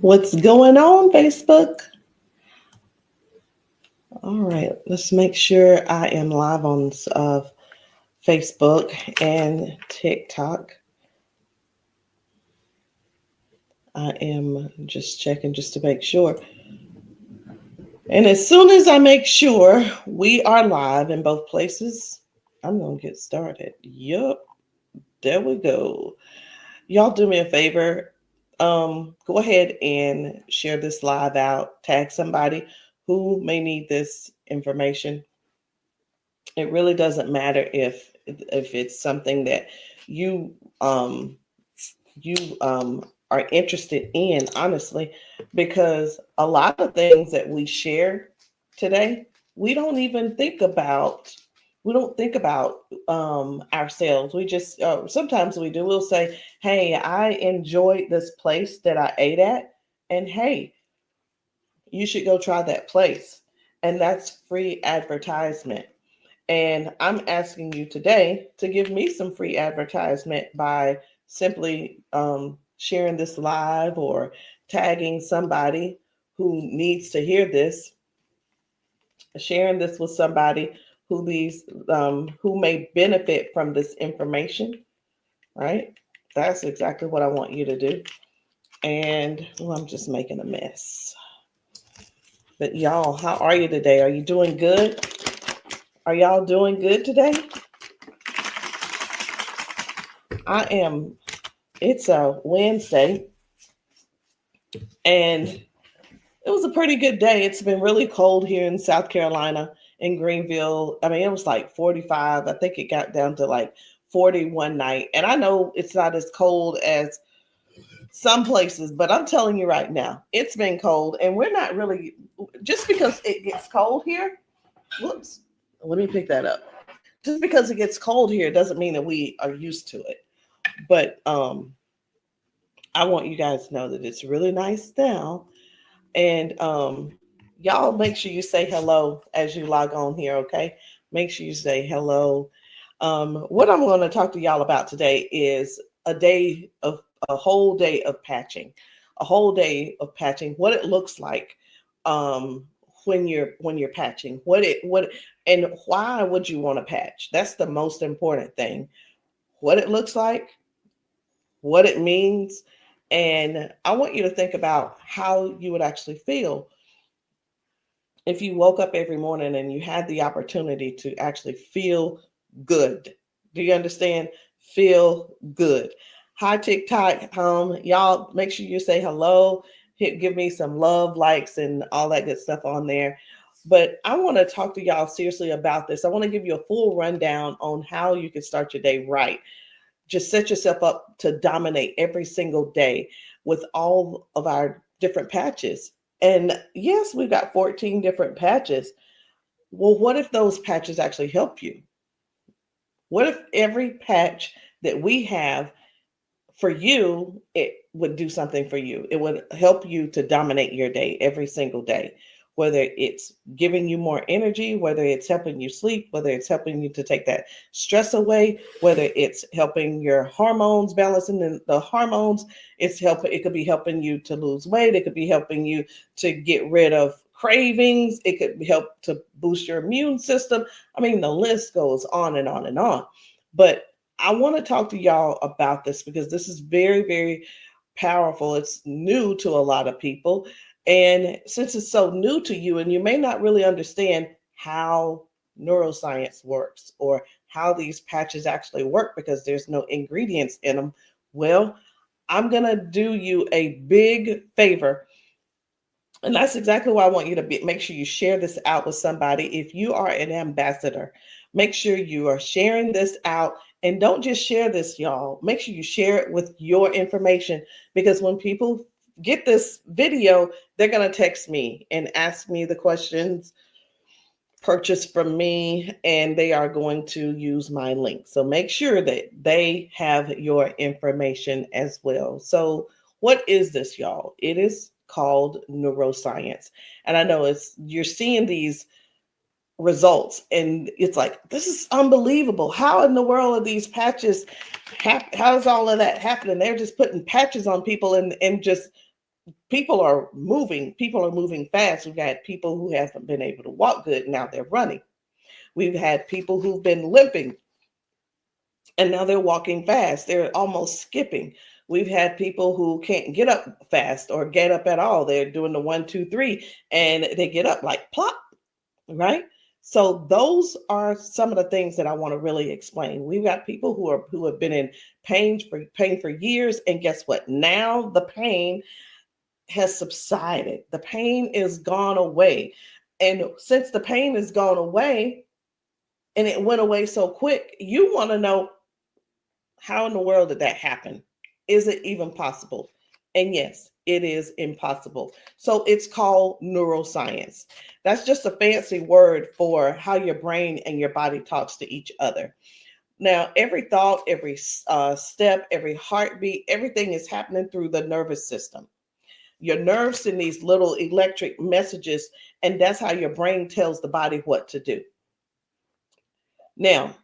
What's going on, Facebook? All right, let's make sure I am live on Facebook and TikTok. I am just checking just to make sure. And as soon as I make sure we are live in both places, I'm going to get started. Yup, there we go. Y'all do me a favor. Go ahead and share this live out. Tag somebody who may need this information. It really doesn't matter if it's something that you um you are interested in, honestly, because a lot of things that we share today, we don't even think about. We don't think about ourselves. We just sometimes we do. We'll say, "Hey, I enjoyed this place that I ate at," and hey, you should go try that place, and that's free advertisement. And I'm asking you today to give me some free advertisement by simply sharing this live or tagging somebody who needs to hear this, sharing this with somebody who may benefit from this information, right? That's exactly what I want you to do. And well, I'm just making a mess. But y'all, how are you today? Are you doing good? Are y'all doing good today? I am. It's a Wednesday, and it was a pretty good day. It's been really cold here in South Carolina, in Greenville. I mean, it was like 45. I think it got down to like 40 one night. And I know it's not as cold as some places, but I'm telling you right now, it's been cold. And we're not really, just because it gets cold here, whoops, let me pick that up. Just because it gets cold here doesn't mean that we are used to it. But I want you guys to know that it's really nice now. And y'all make sure you say hello as you log on here, okay? Make sure you say hello. What I'm going to talk to y'all about today is a whole day of patching, a whole day of patching. What it looks like um, when you're patching. What and why would you want to patch? That's the most important thing. What it looks like, what it means, and I want you to think about how you would actually feel if you woke up every morning and you had the opportunity to actually feel good. Do you understand? Feel good. Hi, TikTok. Y'all make sure you say hello. Give me some love, likes, and all that good stuff on there. But I want to talk to y'all seriously about this. I want to give you a full rundown on how you can start your day right. Just set yourself up to dominate every single day with all of our different patches. And yes, we've got 14 different patches. Well, what if those patches actually help you? What if every patch that we have for you, it would do something for you? It would help you to dominate your day every single day, whether it's giving you more energy, whether it's helping you sleep, whether it's helping you to take that stress away, whether it's helping your hormones, balancing the hormones. It could be helping you to lose weight. It could be helping you to get rid of cravings. It could help to boost your immune system. I mean, the list goes on and on and on. But I want to talk to y'all about this because this is very, very powerful. It's new to a lot of people. And since it's so new to you, and you may not really understand how neuroscience works or how these patches actually work because there's no ingredients in them, well, I'm going to do you a big favor. And that's exactly why I want you to make sure you share this out with somebody. If you are an ambassador, make sure you are sharing this out. And don't just share this, y'all. Make sure you share it with your information because when people get this video, they're going to text me and ask me the questions, purchase from me, and they are going to use my link. So make sure that they have your information as well. So, what is this, y'all? It is called neuroscience. And I know you're seeing these results and it's like, this is unbelievable. How in the world are these patches how is all of that happening? They're just putting patches on people and just People are moving fast. We've had people who haven't been able to walk good, now they're running. We've had people who've been limping and now they're walking fast. They're almost skipping. We've had people who can't get up fast or get up at all. They're doing the 1, 2, 3 and they get up like plop, right? So those are some of the things that I want to really explain. We've got people who have been in pain for years, and guess what? Now the pain has subsided. The pain is gone away. And since the pain is gone away and it went away so quick, you want to know, how in the world did that happen? Is it even possible? And yes, it is impossible. So it's called neuroscience. That's just a fancy word for how your brain and your body talks to each other. Now, every thought, every step, every heartbeat, everything is happening through the nervous system. Your nerves send these little electric messages, and that's how your brain tells the body what to do. Now,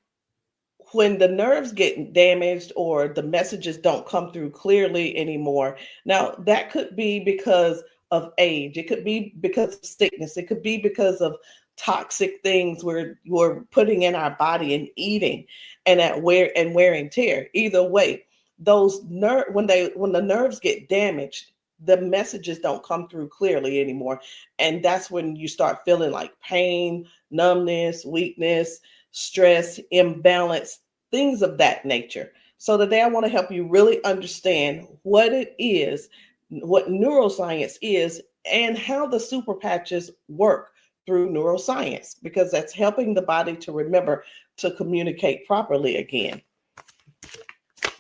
when the nerves get damaged or the messages don't come through clearly anymore, now that could be because of age. It could be because of sickness. It could be because of toxic things we're putting in our body and eating, and at wear and tear. Either way, those when the nerves get damaged, the messages don't come through clearly anymore, and that's when you start feeling like pain, numbness, weakness, stress, imbalance, things of that nature. So today I want to help you really understand what it is, what neuroscience is, and how the super patches work through neuroscience, because that's helping the body to remember to communicate properly again.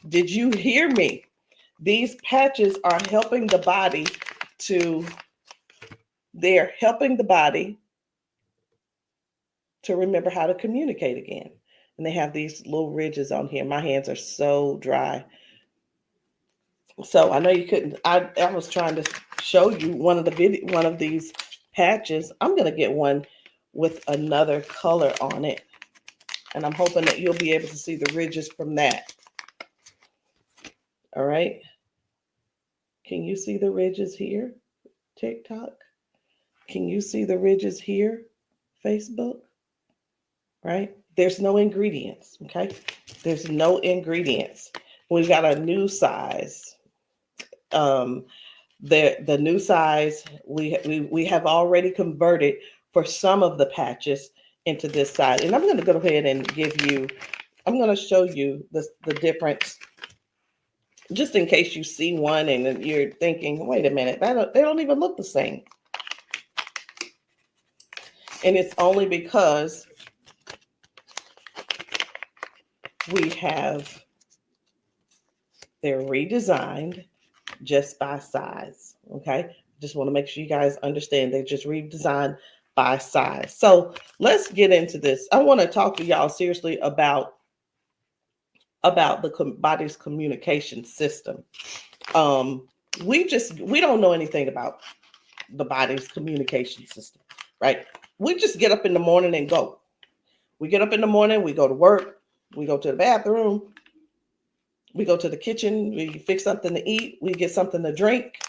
Did you hear me? These patches are helping the body they're helping the body to remember how to communicate again. And they have these little ridges on here. My hands are so dry. So I know you couldn't, I was trying to show you one of these patches. I'm going to get one with another color on it. And I'm hoping that you'll be able to see the ridges from that. All right. Can you see the ridges here, TikTok? Can you see the ridges here, Facebook? Right? There's no ingredients, okay? There's no ingredients. We've got a new size. The new size we have already converted for some of the patches into this size. And I'm going to go ahead and I'm going to show you the difference, just in case you see one and you're thinking, wait a minute, they don't even look the same. And it's only because they're redesigned just by size. Okay. Just want to make sure you guys understand they just redesigned by size. So let's get into this. I want to talk to y'all seriously about the body's communication system. We don't know anything about the body's communication system, right? We just get up in the morning and go. We get up in the morning, we go to work, we go to the bathroom, we go to the kitchen, we fix something to eat, we get something to drink.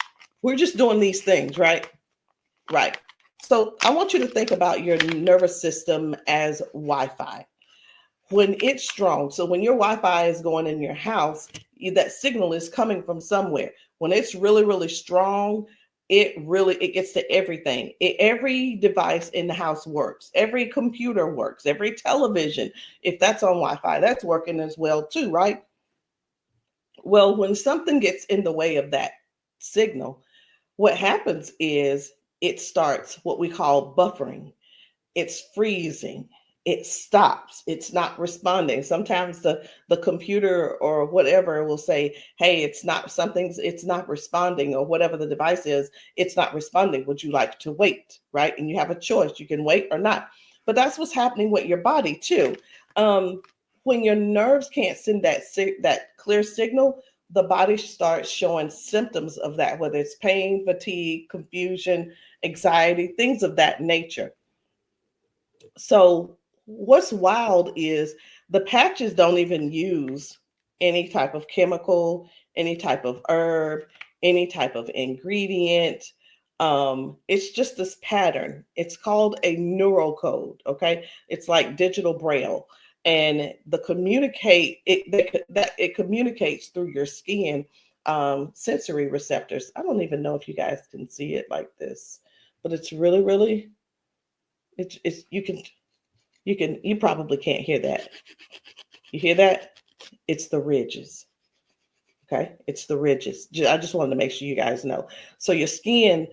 We're just doing these things, right? Right. So I want you to think about your nervous system as Wi-Fi. When it's strong, so when your Wi-Fi is going in your house, that signal is coming from somewhere. When it's really, really strong, it gets to everything. Every device in the house works. Every computer works. Every television, if that's on Wi-Fi, that's working as well too, right? Well, when something gets in the way of that signal, what happens is it starts what we call buffering. It's freezing. It stops. It's not responding. Sometimes the computer or whatever will say, hey, it's not responding, or whatever the device is, it's not responding. Would you like to wait? Right? And you have a choice. You can wait or not. But that's what's happening with your body too. When your nerves can't send that clear signal, the body starts showing symptoms of that, whether it's pain, fatigue, confusion, anxiety, things of that nature. So what's wild is the patches don't even use any type of chemical, any type of herb, any type of ingredient. It's just this pattern. It's called a neural code. Okay, it's like digital braille, and the communicate it that it communicates through your skin sensory receptors. I don't even know if you guys can see it like this, but it's really, really. It's you probably can't hear that. You hear that? It's the ridges. Okay, it's the ridges. I just wanted to make sure you guys know. So your skin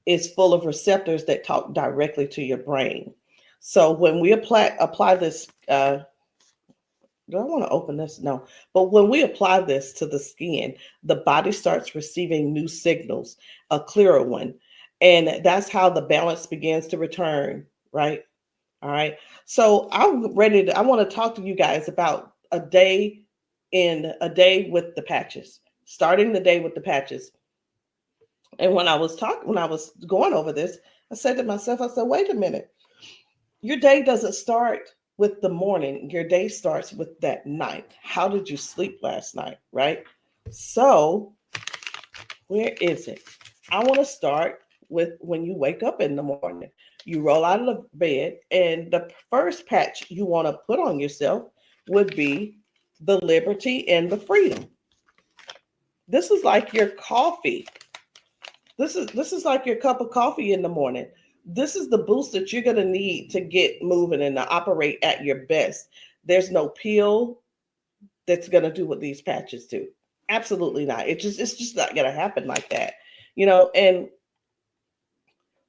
is full of receptors that talk directly to your brain. So when we apply this, do I want to open this? No. But when we apply this to the skin, the body starts receiving new signals, a clearer one, and that's how the balance begins to return. Right. All right. So I'm ready to. I want to talk to you guys about a day with the patches. Starting the day with the patches. And when I was going over this, I said to myself, I said, wait a minute. Your day doesn't start with the morning. Your day starts with that night. How did you sleep last night? Right. So where is it? I want to start with when you wake up in the morning. You roll out of the bed, and the first patch you want to put on yourself would be the liberty and the freedom. This is like your coffee. This is like your cup of coffee in the morning. This is the boost that you're going to need to get moving and to operate at your best. There's no pill that's going to do what these patches do. Absolutely not. It's just not going to happen like that. And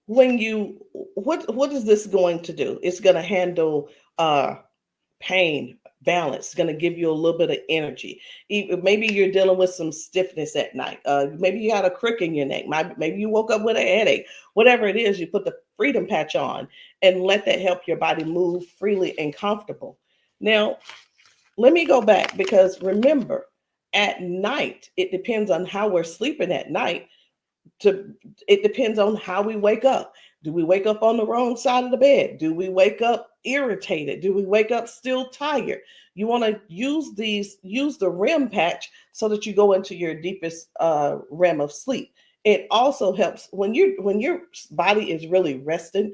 when you what is this going to do? It's going to handle pain, balance, going to give you a little bit of energy. Maybe you're dealing with some stiffness at night. Maybe you got a crick in your neck. Maybe you woke up with a headache. Whatever it is, you put the freedom patch on and let that help your body move freely and comfortable. Now, let me go back, because remember, at night, it depends on how we're sleeping at night. It depends on how we wake up. Do we wake up on the wrong side of the bed? Do we wake up irritated? Do we wake up still tired? You want to use the REM patch so that you go into your deepest REM of sleep. It also helps when your body is really resting.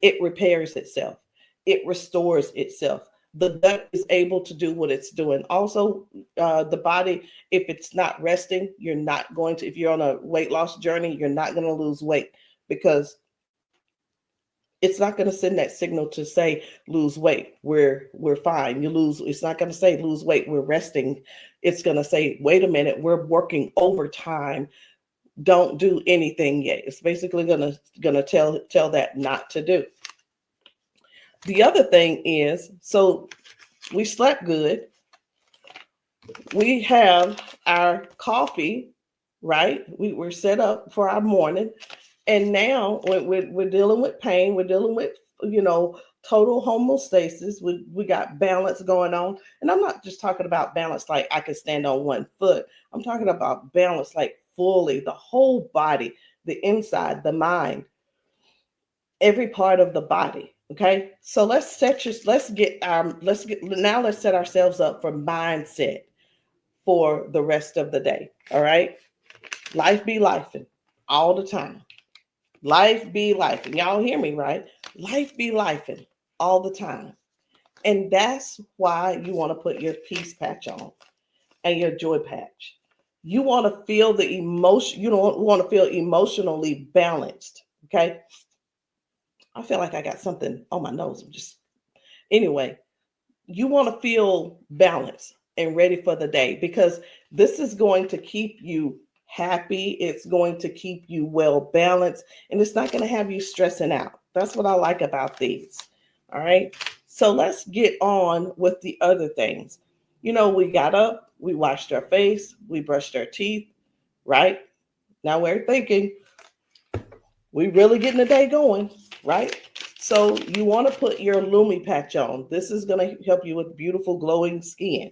It repairs itself. It restores itself. The gut is able to do what it's doing. Also, the body, if it's not resting, if you're on a weight loss journey, you're not going to lose weight, because it's not going to send that signal to say lose weight. We're fine. It's not going to say lose weight. We're resting. It's going to say, wait a minute, we're working overtime. Don't do anything yet. It's basically going to tell that not to do. The other thing is, so we slept good. We have our coffee, right? We're set up for our morning. And now we're dealing with pain. We're dealing with, total homeostasis. We got balance going on. And I'm not just talking about balance like I can stand on one foot. I'm talking about balance like fully, the whole body, the inside, the mind, every part of the body. Okay, so let's set ourselves up for mindset for the rest of the day. All right, life be lifing all the time. Life be lifing. Y'all hear me, right? Life be lifing all the time, and that's why you want to put your peace patch on and your joy patch. You want to feel the emotion. You don't want to feel emotionally balanced. Okay. I feel like I got something on my nose. Anyway, you want to feel balanced and ready for the day, because this is going to keep you happy. It's going to keep you well balanced, and it's not going to have you stressing out. That's what I like about these. All right. So let's get on with the other things. We got up, we washed our face, we brushed our teeth, right? Now we're thinking, we really getting the day going, right? So you want to put your Lumi patch on. This is going to help you with beautiful glowing skin.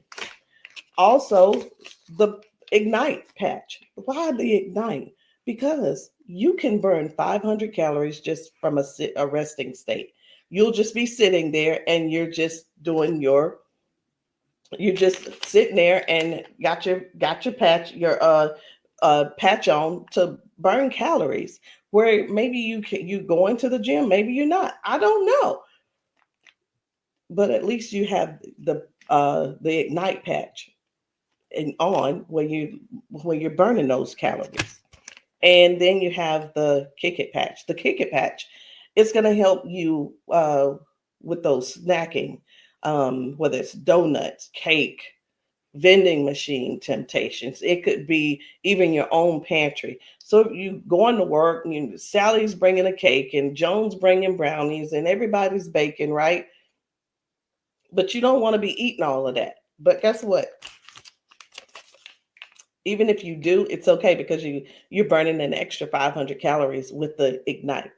Also, the Ignite patch. Why the Ignite? Because you can burn 500 calories just from a resting state. You'll just be sitting there and you're just sitting there and got your patch, your patch on to burn calories. Where maybe you going to the gym, maybe you're not. I don't know, but at least you have the Ignite patch and on when you're burning those calories. And then you have the Kick It patch. The Kick It patch is going to help you with those snacking, whether it's donuts, cake, vending machine temptations. It could be even your own pantry. So if you going to work, Sally's bringing a cake and Joan's bringing brownies and everybody's baking, right? But you don't want to be eating all of that. But guess what? Even if you do, it's okay because you're burning an extra 500 calories with the Ignite.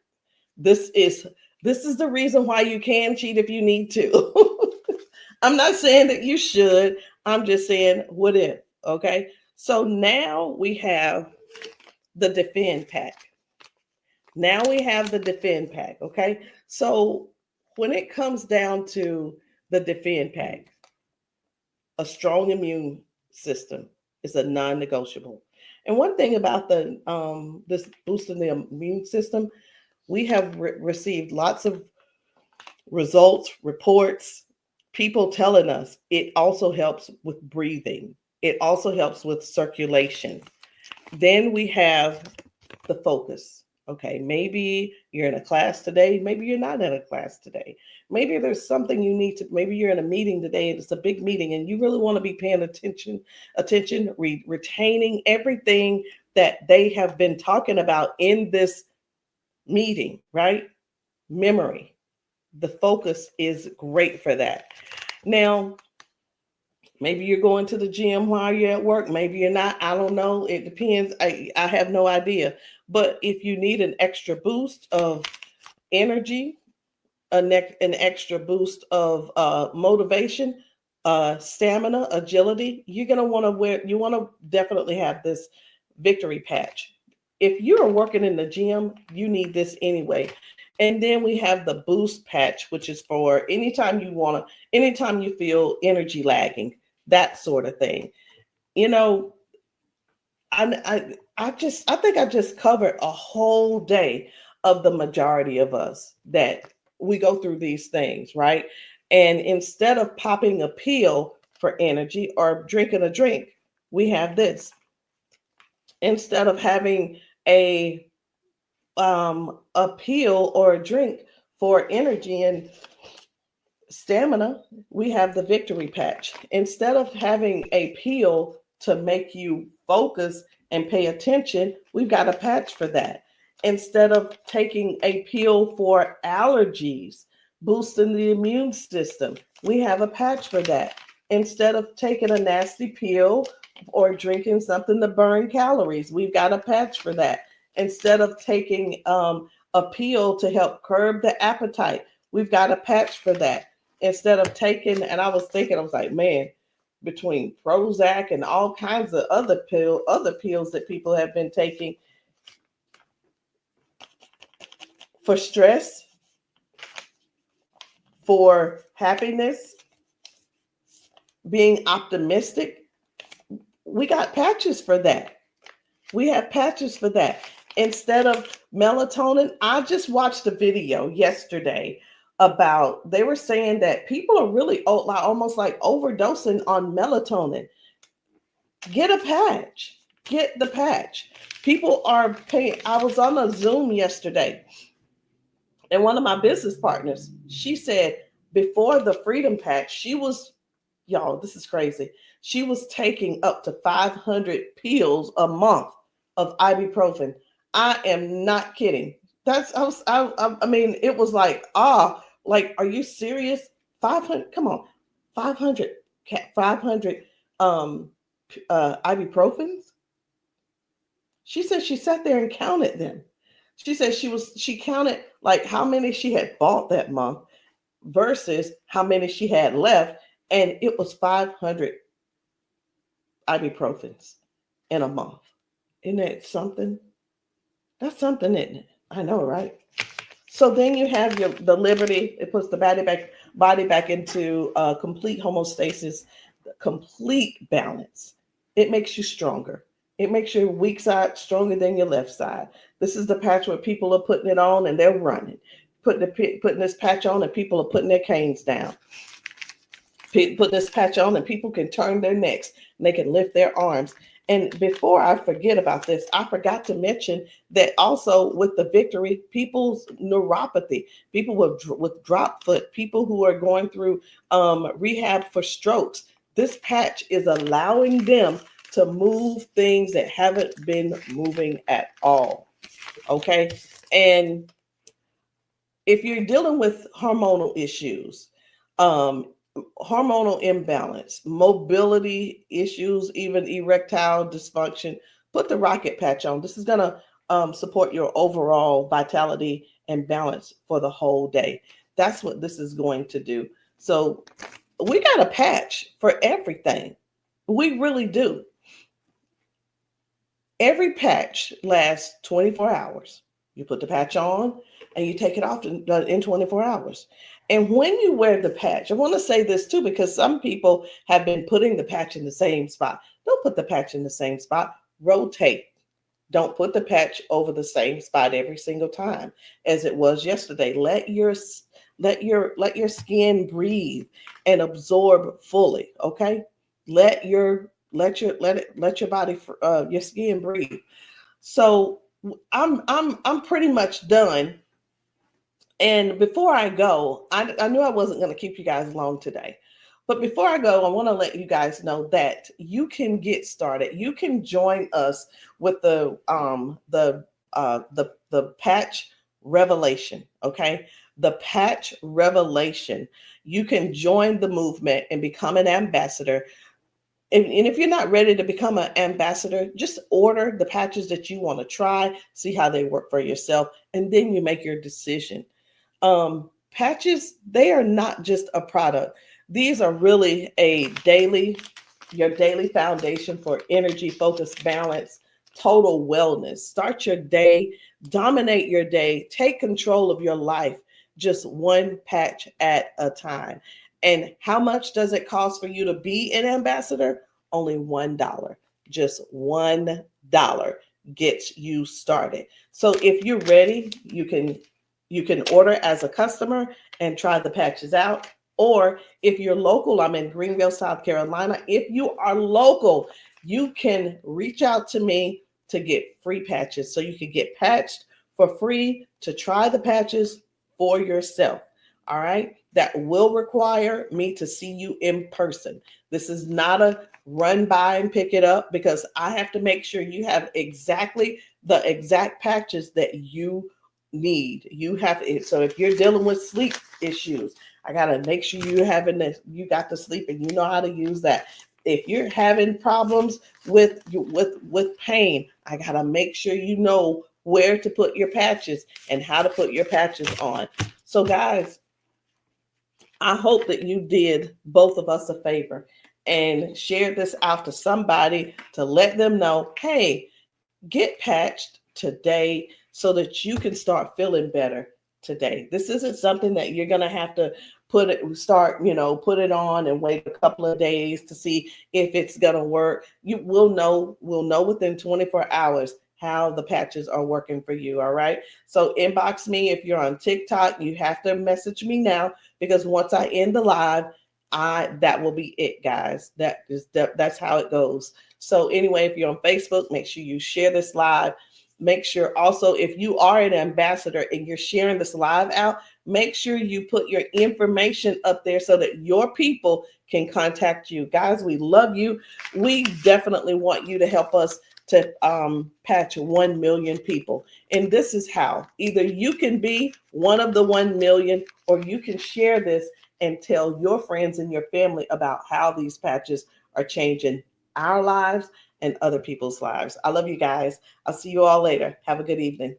This is the reason why you can cheat if you need to. I'm not saying that you should. I'm just saying what if, okay? So now we have the Defend pack. Now we have the Defend pack, okay? So when it comes down to the Defend pack, a strong immune system is a non-negotiable. And one thing about the this boosting the immune system, we have received lots of results, reports, people telling us it also helps with breathing. It also helps with circulation. Then we have the focus. Okay, maybe you're in a class today, maybe you're not in a class today. Maybe there's something you need to, maybe you're in a meeting today and it's a big meeting and you really want to be paying attention, retaining everything that they have been talking about in this meeting, right? Memory. The focus is great for that. Now, maybe you're going to the gym while you're at work. Maybe you're not. I don't know. It depends. I have no idea. But if you need an extra boost of energy, an extra boost of motivation, stamina, agility, you're going to want to you want to definitely have this victory patch. If you're working in the gym, you need this anyway. And then we have the boost patch, which is for anytime you feel energy lagging, that sort of thing. You know, I think I just covered a whole day of the majority of us that we go through these things, right? And instead of popping a pill for energy or drinking a drink, we have this. Instead of having a pill or a drink for energy and stamina, we have the victory patch. Instead of having a pill to make you focus and pay attention, we've got a patch for that. Instead of taking a pill for allergies, boosting the immune system, we have a patch for that. Instead of taking a nasty pill or drinking something to burn calories, we've got a patch for that. Instead of taking a pill to help curb the appetite, we've got a patch for that. Instead of taking, and I was like, man, between Prozac and all kinds of other pills that people have been taking for stress, for happiness, being optimistic, we got patches for that. We have patches for that. Instead of melatonin, I just watched a video yesterday about, they were saying that people are really almost like overdosing on melatonin. Get a patch. Get the patch. People are paying. I was on a Zoom yesterday, and one of my business partners, she said before the Freedom Patch, she was, y'all, this is crazy. She was taking up to 500 pills a month of ibuprofen. I am not kidding. I mean, it was like, like, are you serious? 500, come on, 500, 500 ibuprofens. She said she sat there and counted them. She said she counted like how many she had bought that month versus how many she had left, and it was 500 ibuprofens in a month. Isn't that something? That's something, isn't it? I know, right? So then you have the Liberty. It puts the body back into complete homeostasis, complete balance. It makes you stronger. It makes your weak side stronger than your left side. This is the patch where people are putting it on and they're running. Putting this patch on and people are putting their canes down. Put this patch on and people can turn their necks and they can lift their arms. And before I forget about this, I forgot to mention that also with the victory, people's neuropathy, people with drop foot, people who are going through rehab for strokes, this patch is allowing them to move things that haven't been moving at all. Okay. And if you're dealing with hormonal issues, um, hormonal imbalance, mobility issues, even erectile dysfunction, put the rocket patch on. This is going to support your overall vitality and balance for the whole day. That's what this is going to do. So we got a patch for everything. We really do. Every patch lasts 24 hours. You put the patch on and you take it off in 24 hours. And when you wear the patch, I want to say this too, because some people have been putting the patch in the same spot. Don't put the patch in the same spot. Rotate. Don't put the patch over the same spot every single time as it was yesterday. Let your skin breathe and absorb fully. Okay. Let your body your skin breathe. So I'm pretty much done. And before I go, I knew I wasn't going to keep you guys long today. But before I go, I want to let you guys know that you can get started. You can join us with the patch revelation. Okay, the patch revelation. You can join the movement and become an ambassador. And if you're not ready to become an ambassador, just order the patches that you want to try, see how they work for yourself, and then you make your decision. Patches, they are not just a product. These are really your daily foundation for energy, focus, balance, total wellness. Start your day, dominate your day, take control of your life, just one patch at a time. And how much does it cost for you to be an ambassador? Only $1. Just $1 gets you started. So if you're ready, you can order as a customer and try the patches out. Or if you're local, I'm in Greenville, South Carolina. If you are local, you can reach out to me to get free patches. So you can get patched for free to try the patches for yourself. All right. That will require me to see you in person. This is not a run by and pick it up, because I have to make sure you have exactly the exact patches that you need. You have it. So if you're dealing with sleep issues, I got to make sure you got the sleep and you know how to use that. If you're having problems with pain, I got to make sure you know where to put your patches and how to put your patches on. So guys, I hope that you did both of us a favor and shared this out to somebody to let them know, hey, get patched today so that you can start feeling better today. This isn't something that you're going to have to put it on and wait a couple of days to see if it's going to work. We'll know within 24 hours how the patches are working for you. All right. So inbox me if you're on TikTok. You have to message me now, because once I end the live, that will be it, guys. That's how it goes. So anyway, if you're on Facebook, make sure you share this live. Make sure also, if you are an ambassador and you're sharing this live out, make sure you put your information up there so that your people can contact you. Guys, we love you. We definitely want you to help us to patch 1 million people. And this is how. Either you can be one of the 1 million, or you can share this and tell your friends and your family about how these patches are changing our lives and other people's lives. I love you guys. I'll see you all later. Have a good evening.